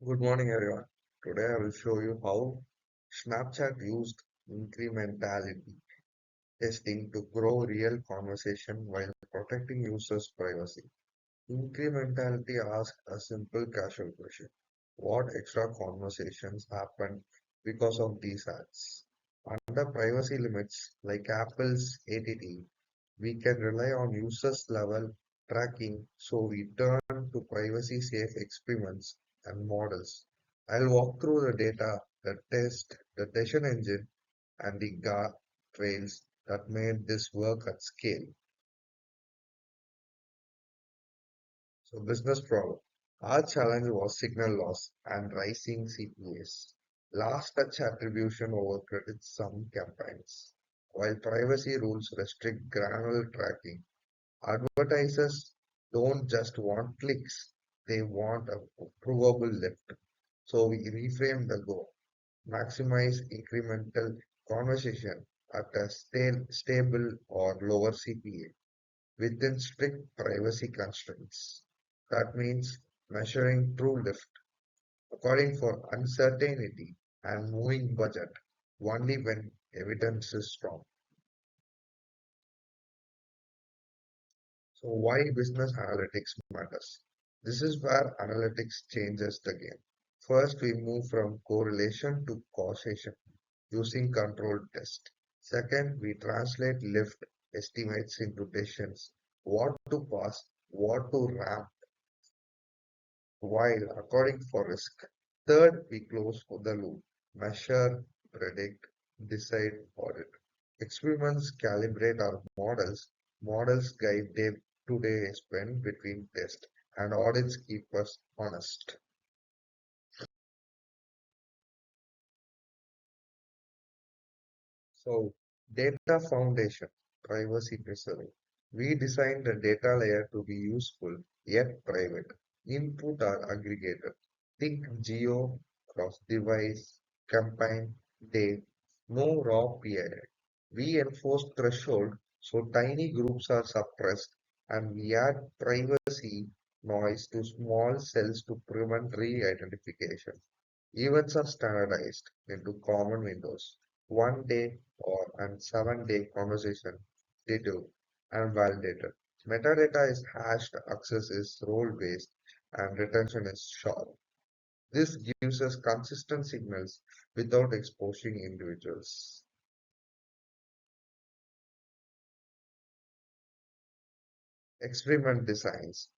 Good morning, everyone. Today I will show you how Snapchat used incrementality testing to grow real conversation while protecting users' privacy. Incrementality asks a simple casual question. What extra conversations happen because of these ads? Under privacy limits like Apple's ATT, we can rely on users level tracking, so we turn to privacy safe experiments and models. I'll walk through the data, the test, the decision engine, and the guardrails that made this work at scale. So business problem. Our challenge was signal loss and rising CPAs. Last touch attribution overcredits some campaigns. While privacy rules restrict granular tracking, advertisers don't just want clicks, they want a provable lift. So we reframe the goal. Maximize incremental conversation at a stable or lower CPA within strict privacy constraints. That means measuring true lift according for uncertainty and moving budget only when evidence is strong. So why business analytics matters? This is where analytics changes the game. First, we move from correlation to causation using controlled test. Second, we translate lift estimates into decisions, what to pass, what to ramp, while according for risk. Third, we close the loop, measure, predict, decide, audit. Experiments calibrate our models. Models guide day-to-day spend between tests, and audits keep us honest. So, data foundation, privacy preserving. We designed the data layer to be useful yet private. Input are aggregated. Think geo, cross device, campaign, date, no raw PII. We enforce threshold so tiny groups are suppressed, and we add privacy noise to small cells to prevent re-identification. Events are standardized into common windows, 1 day or and 7 day conversation, detailed and validated. Metadata is hashed, access is role-based, and retention is short. This gives us consistent signals without exposing individuals. Experiment designs.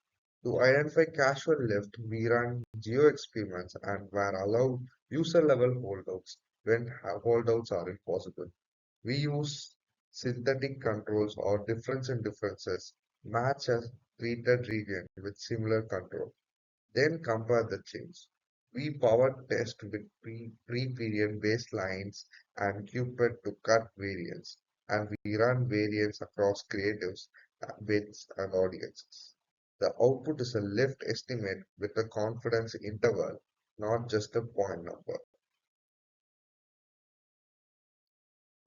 To identify casual lift, we run geo experiments and were allowed user level holdouts when holdouts are impossible. We use synthetic controls or difference in differences, match a treated region with similar control, then compare the change. We power test with pre-period baselines and Cupid to cut variance, and we run variance across creatives, bids, and audiences. The output is a lift estimate with a confidence interval, not just a point number.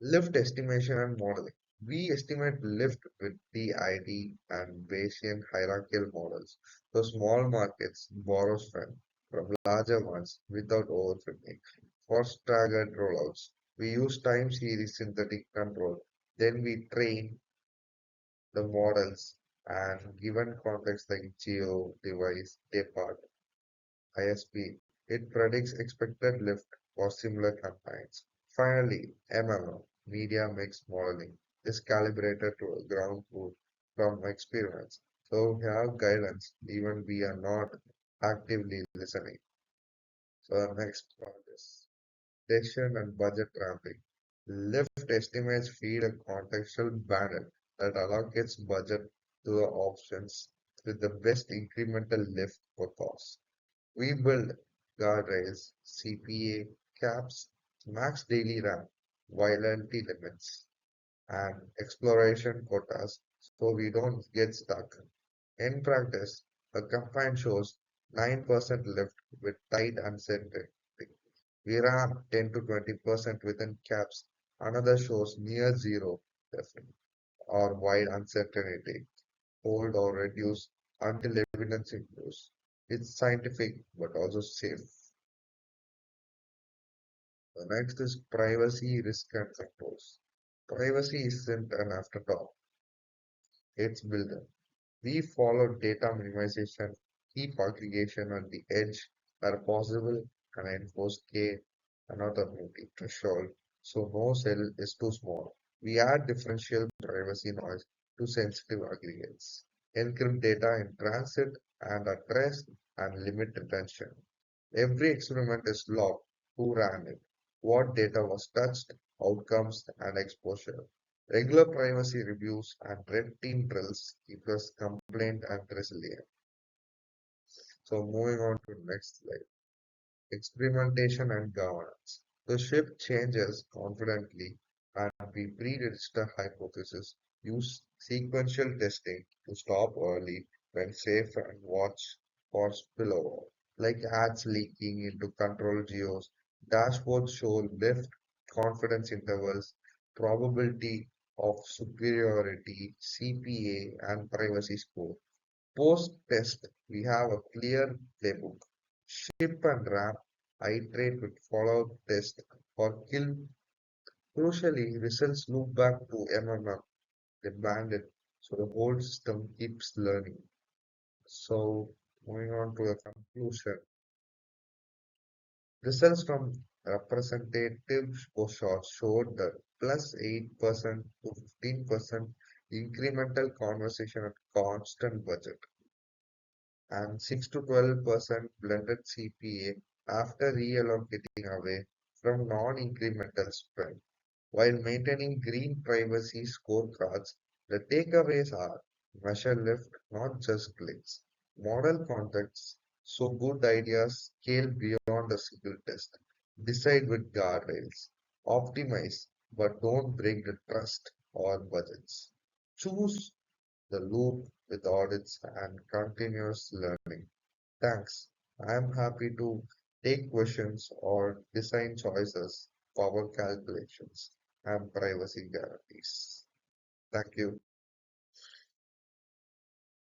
Lift estimation and modeling. We estimate lift with PID and Bayesian hierarchical models. So small markets borrow strength from larger ones without overfitting. For staggered rollouts, we use time series synthetic control. Then we train the models and given context like geo, device, depart, ISP, it predicts expected lift for similar campaigns. Finally, MMO, media mix modeling, is calibrated to a ground truth from experience. So we have guidance even we are not actively listening. So the next part is decision and budget ramping. Lift estimates feed a contextual bandit that allocates budget to the options with the best incremental lift for cost. We build guardrails, CPA caps, max daily RAM, violently limits, and exploration quotas so we don't get stuck. In practice, a campaign shows 9% lift with tight uncertainty. We ran 10 to 20% within caps. Another shows near zero lift or wide uncertainty. Hold or reduce until evidence improves. It's scientific but also safe. The next is privacy, risk, and controls. Privacy isn't an afterthought, it's built in. We follow data minimization, keep aggregation on the edge where possible, and enforce K anonymity threshold so no cell is too small. We add differential privacy noise to sensitive aggregates, encrypt data in transit and at rest, and limit retention. Every experiment is logged, who ran it, what data was touched, outcomes, and exposure. Regular privacy reviews and red team drills keep us compliant and resilient. So moving on to the next slide. Experimentation and governance. The ship changes confidently and we pre-register hypotheses, use sequential testing to stop early when safe and watch for spillover, like ads leaking into control geos, dashboards show lift, confidence intervals, probability of superiority, CPA, and privacy score. Post-test, we have a clear playbook. Ship and wrap, iterate with follow-up test or kill. Crucially, results loop back to MMM, the bandit, so the whole system keeps learning. So, moving on to the conclusion, results from representative shots showed that plus 8% to 15% incremental conversation at constant budget and 6 to 12% blended CPA after reallocating away from non-incremental spend. While maintaining green privacy scorecards, the takeaways are measure lift, not just clicks. Model contexts so good ideas scale beyond a single test. Decide with guardrails. Optimize, but don't break the trust or budgets. Choose the loop with audits and continuous learning. Thanks. I am happy to take questions or design choices, power calculations, and privacy guarantees. Thank you.